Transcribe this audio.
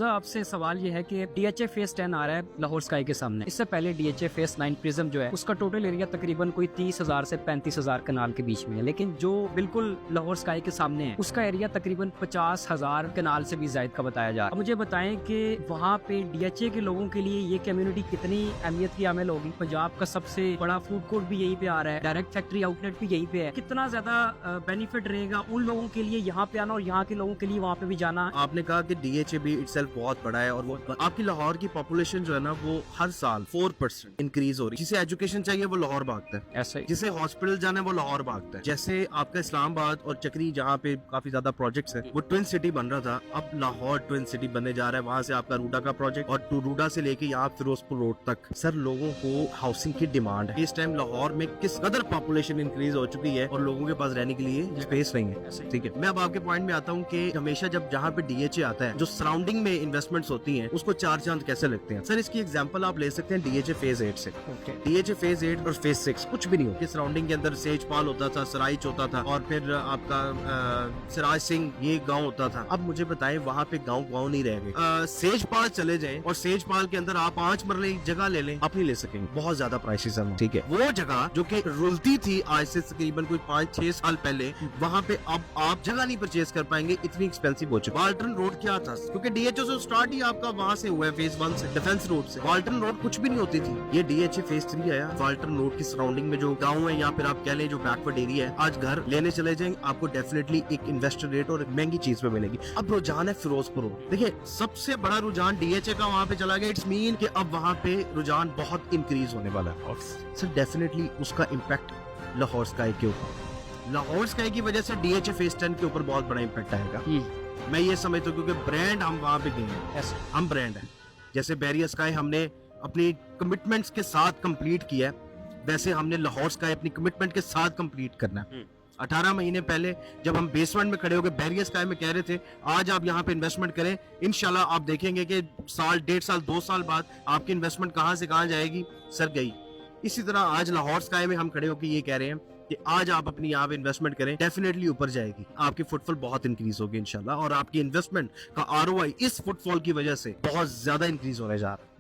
आपसे सवाल ये है कि DHA फेज 10 आ रहा है लाहौर स्काई के सामने। इससे पहले DHA फेज 9 प्रिज्म जो है उसका टोटल एरिया तकरीबन कोई 30,000 से 35,000 कनाल के बीच में है, लेकिन जो बिल्कुल लाहौर स्काई के सामने है उसका एरिया तकरीबन 50,000 कनाल से भी ज्यादा का बताया जा रहा है। अब मुझे बताएं कि वहाँ पे DHA के लोगों के लिए ये कम्युनिटी कितनी अहमियत की अमल होगी। पंजाब का सबसे बड़ा फूड कोर्ट भी यहीं पे आ रहा है, डायरेक्ट फैक्ट्री आउटलेट भी यहीं पे है। कितना ज्यादा बेनिफिट रहेगा उन लोगों के लिए यहाँ पे आना और यहाँ के लोगों के लिए वहाँ पे भी जाना। आपने कहा कि DHA भी इटसेल्फ बहुत बड़ा है और वो आपकी लाहौर की पॉपुलेशन जो है ना वो हर साल 4% इंक्रीज हो रही है। जिसे एजुकेशन चाहिए वो लाहौर भागता है, ऐसा ही जिसे हॉस्पिटल जाना है वो लाहौर भागता है। जैसे आपका इस्लामाबाद और चक्री जहाँ पे काफी ज्यादा प्रोजेक्ट्स हैं, वो ट्विन सिटी बन रहा था, अब लाहौर ट्विन सिटी बनने जा रहा है। वहाँ से आपका रूडा का प्रोजेक्ट और रूडा से लेके यहाँ फिरोजपुर रोड तक सर लोगों को हाउसिंग की डिमांड है। इस टाइम लाहौर में किस कदर पॉपुलेशन इंक्रीज हो चुकी है और लोगों के पास रहने के लिए स्पेस नहीं है। ठीक है, मैं अब आपके पॉइंट में आता हूँ कि हमेशा जब जहाँ पे DHA आता है जो सराउंडिंग में इन्वेस्टमेंट्स होती हैं उसको चार चांद कैसे लगते हैं। सर इसकी एग्जांपल आप ले सकते हैं DHA फेज 8 से। DHA फेज 8 और फेज 6 कुछ भी नहीं होती। सराउंडिंग के अंदर सेजपाल होता था, सराइच होता था और फिर आपका सिराज सिंह ये गांव होता था। अब मुझे बताएं वहाँ पे गांव नहीं रह गए। सेजपाल चले जाएं और सेजपाल के अंदर आप 5 मरले जगह ले लें, आप नहीं ले सकेंगे, बहुत ज्यादा प्राइसेस है। ठीक है, वो जगह जो कि रुलती थी आज से तकरीबन कोई 5-6 साल पहले, वहाँ पे अब आप जगह नहीं परचेज कर पाएंगे, इतनी एक्सपेंसिव हो चुकी है। वाल्टन रोड क्या था, क्योंकि DHA से स्टार्ट ही आपका वहाँ से हुआ है फेज 1 से, डिफेंस रोड से। वाल्टन रोड कुछ भी नहीं होती थी, ये DHA फेज 3 आया। वाल्टन रोड की सराउंडिंग में जो गाँव है या फिर आप कह लें जो बैकवर्ड एरिया है, आज घर लेने चले जाएंगे आपको डेफिनेटली एक इन्वेस्टर रेट और महंगी चीज पे मिलेगी। अब रुझान है फिरोजपुर रोड। देखिए सबसे बड़ा रुझान DHA का वहाँ पे चला गया। इट्स मीन कि अब वहाँ पे रुझान बहुत इंक्रीज होने वाला है। सर डेफिनेटली उसका इम्पैक्ट लाहौर स्काई के ऊपर, लाहौर स्काई की वजह से DHA फेज 10 के ऊपर बहुत बड़ा इम्पैक्ट आएगा। मैं ये समझता हूँ क्योंकि ब्रांड हम वहाँ पे गए हैं, हम ब्रांड है। जैसे बैरियर स्काई हमने अपनी कमिटमेंट्स के साथ कंप्लीट किया है, वैसे हमने लाहौर स्काई अपनी कमिटमेंट के साथ कंप्लीट करना है। 18 महीने पहले जब हम बेसमेंट में खड़े होकर बैरियर स्काई में कह रहे थे आज आप यहाँ पे इन्वेस्टमेंट करें, इंशाल्लाह आप देखेंगे कि साल, 1.5 साल, 2 साल बाद आपकी इन्वेस्टमेंट कहाँ से कहाँ जाएगी, सर गई। इसी तरह आज लाहौर स्काई में हम खड़े होकर ये कह रहे हैं कि आज आप अपनी यहाँ पे इन्वेस्टमेंट करें, डेफिनेटली ऊपर जाएगी, आपकी फुटफॉल बहुत इंक्रीज होगी इंशाल्लाह और आपकी इन्वेस्टमेंट का ROI इस फुटफॉल की वजह से बहुत ज्यादा इंक्रीज होने जा रहा है।